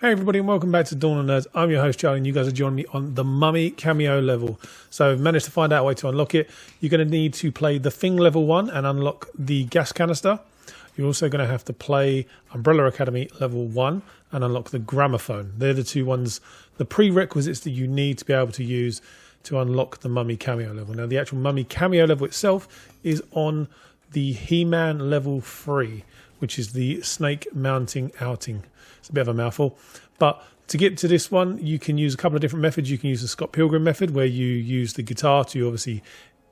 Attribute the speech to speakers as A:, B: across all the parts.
A: Hey everybody and welcome back to Dawn of Nerds. I'm your host Charlie and you guys are joining me on the Mummy Cameo level. So I've managed to find out a way to unlock it. You're going to need to play the Thing level 1 and unlock the gas canister. You're also going to have to play Umbrella Academy level 1 and unlock the gramophone. They're the two ones, the prerequisites that you need to be able to use to unlock the Mummy Cameo level. Now the actual Mummy Cameo level itself is on the He-Man level 3, which is the snake mounting outing. It's a bit of a mouthful, but to get to this one you can use a couple of different methods. You can use the Scott Pilgrim method where you use the guitar to obviously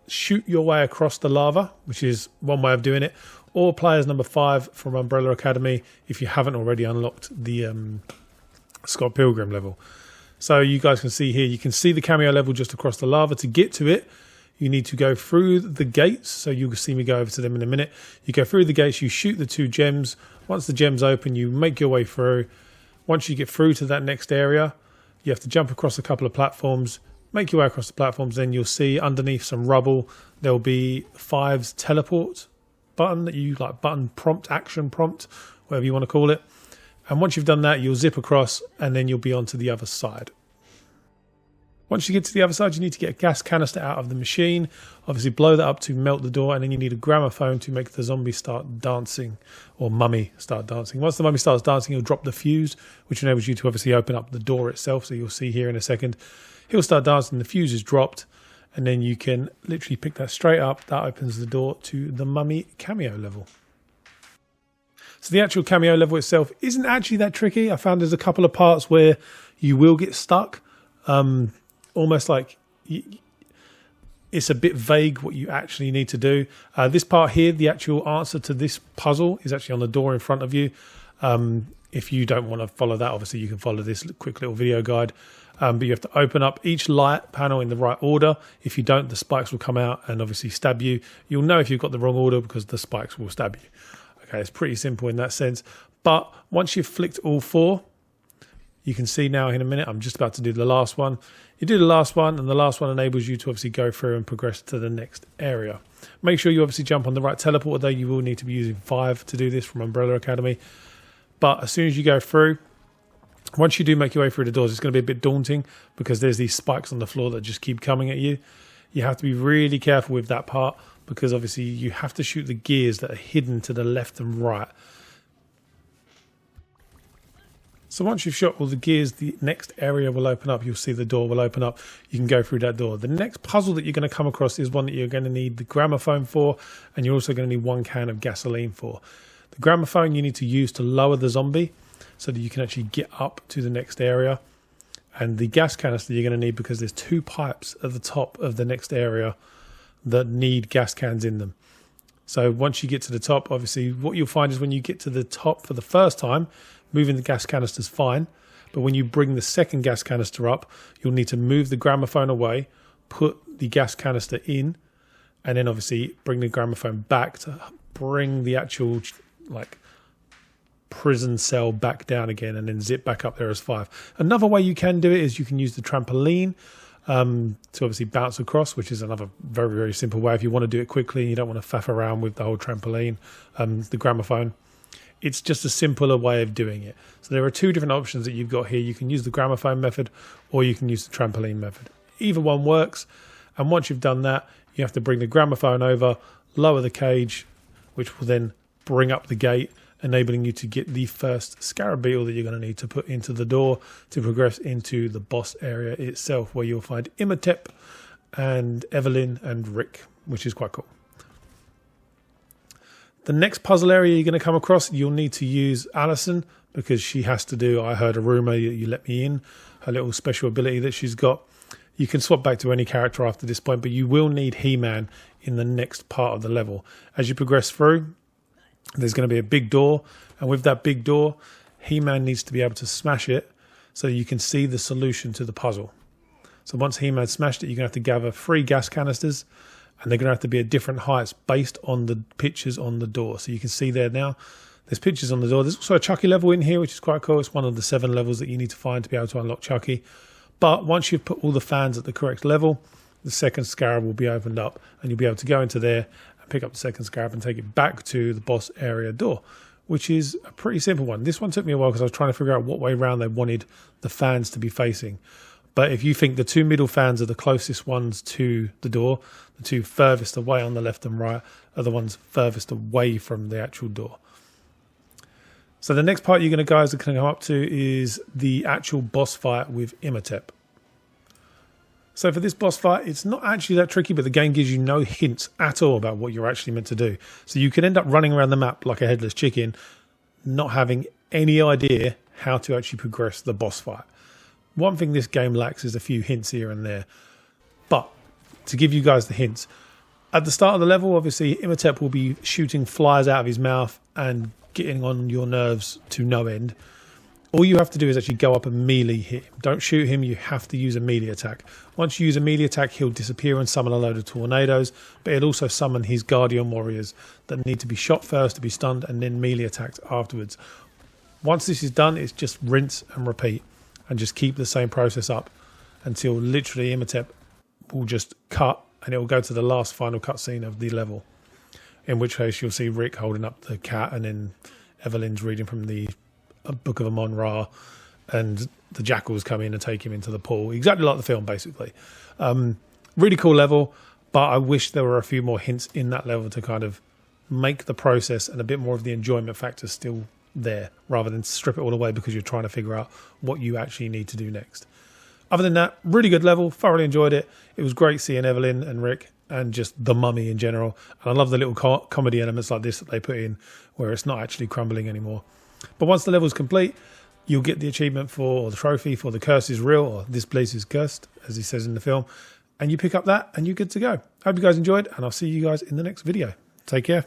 A: shoot your way across the lava, which is one way of doing it, or play as number 5 from Umbrella Academy if you haven't already unlocked the Scott Pilgrim level. So you guys can see here, you can see the cameo level just across the lava. To get to it, you need to go through the gates. So you'll see me go over to them in a minute. You go through the gates, you shoot the 2 gems. Once the gems open, you make your way through. Once you get through to that next area, you have to jump across a couple of platforms, make your way across the platforms. Then you'll see underneath some rubble, there'll be 5's teleport button that you like, button prompt, action prompt, whatever you want to call it. And once you've done that, you'll zip across and then you'll be onto the other side. Once you get to the other side, you need to get a gas canister out of the machine. Obviously blow that up to melt the door, and then you need a gramophone to make the zombie start dancing, or mummy start dancing. Once the mummy starts dancing, he'll drop the fuse, which enables you to obviously open up the door itself. So you'll see here in a second, he'll start dancing, the fuse is dropped, and then you can literally pick that straight up. That opens the door to the Mummy Cameo level. So the actual cameo level itself isn't actually that tricky. I found there's a couple of parts where you will get stuck. Almost like it's a bit vague what you actually need to do. This part here, the actual answer to this puzzle is actually on the door in front of you. If you don't want to follow that, obviously you can follow this quick little video guide. But you have to open up each light panel in the right order. If you don't, the spikes will come out and obviously stab you. You'll know if you've got the wrong order because the spikes will stab you. Okay, it's pretty simple in that sense. But once you've flicked all 4, you can see now in a minute, I'm just about to do the last one. You do the last one, and the last one enables you to obviously go through and progress to the next area. Make sure you obviously jump on the right teleporter, though you will need to be using 5 to do this from Umbrella Academy. But as soon as you go through, once you do make your way through the doors, it's going to be a bit daunting because there's these spikes on the floor that just keep coming at you. You have to be really careful with that part because obviously you have to shoot the gears that are hidden to the left and right. So once you've shot all the gears, the next area will open up. You'll see the door will open up. You can go through that door. The next puzzle that you're going to come across is one that you're going to need the gramophone for, and you're also going to need 1 can of gasoline for. The gramophone you need to use to lower the zombie so that you can actually get up to the next area. And the gas canister you're going to need because there's 2 pipes at the top of the next area that need gas cans in them. So once you get to the top, obviously what you'll find is when you get to the top for the first time, moving the gas canister is fine. But when you bring the second gas canister up, you'll need to move the gramophone away, put the gas canister in, and then obviously bring the gramophone back to bring the actual like prison cell back down again, and then zip back up there as 5. Another way you can do it is you can use the trampoline to obviously bounce across, which is another very, very simple way. If you want to do it quickly and you don't want to faff around with the whole trampoline, the gramophone, it's just a simpler way of doing it. So there are 2 different options that you've got here. You can use the gramophone method or you can use the trampoline method. Either one works. And once you've done that, you have to bring the gramophone over, lower the cage, which will then bring up the gate, enabling you to get the first Scarab beetle that you're going to need to put into the door to progress into the boss area itself, where you'll find Imhotep and Evelyn and Rick, which is quite cool. The next puzzle area you're going to come across, you'll need to use Alison because she has to do, I heard a rumour that you let me in, her little special ability that she's got. You can swap back to any character after this point, but you will need He-Man in the next part of the level. As you progress through, there's going to be a big door, and with that big door, He-Man needs to be able to smash it so you can see the solution to the puzzle. So once He-Man smashed it, you're going to have to gather 3 gas canisters, and they're going to have to be at different heights based on the pictures on the door. So you can see there now, there's pictures on the door. There's also a Chucky level in here, which is quite cool. It's one of the 7 levels that you need to find to be able to unlock Chucky. But once you've put all the fans at the correct level, the second Scarab will be opened up, and you'll be able to go into there and pick up the second Scarab and take it back to the boss area door, which is a pretty simple one. This one took me a while because I was trying to figure out what way around they wanted the fans to be facing. But if you think the two middle fans are the closest ones to the door, the two furthest away on the left and right are the ones furthest away from the actual door. So the next part you guys are going to come up to is the actual boss fight with Imhotep. So for this boss fight, it's not actually that tricky, but the game gives you no hints at all about what you're actually meant to do. So you can end up running around the map like a headless chicken, not having any idea how to actually progress the boss fight. One thing this game lacks is a few hints here and there. But to give you guys the hints, at the start of the level, obviously, Imhotep will be shooting flies out of his mouth and getting on your nerves to no end. All you have to do is actually go up and melee hit him. Don't shoot him, you have to use a melee attack. Once you use a melee attack, he'll disappear and summon a load of tornadoes, but he'll also summon his guardian warriors that need to be shot first to be stunned and then melee attacked afterwards. Once this is done, it's just rinse and repeat and just keep the same process up until literally Imhotep will just cut and it will go to the last final cutscene of the level. In which case you'll see Rick holding up the cat and then Evelyn's reading from the Book of Amon-Ra and the jackals come in and take him into the pool. Exactly like the film, basically. Really cool level, but I wish there were a few more hints in that level to kind of make the process and a bit more of the enjoyment factor still there, rather than strip it all away because you're trying to figure out what you actually need to do next. Other than that, really good level, thoroughly enjoyed it. It was great seeing Evelyn and Rick and just the mummy in general. And I love the little comedy elements like this that they put in where it's not actually crumbling anymore. But once the level's complete, you'll get the achievement for, or the trophy for the curse is real, or this place is cursed, as he says in the film. And you pick up that and you're good to go. Hope you guys enjoyed, and I'll see you guys in the next video. Take care.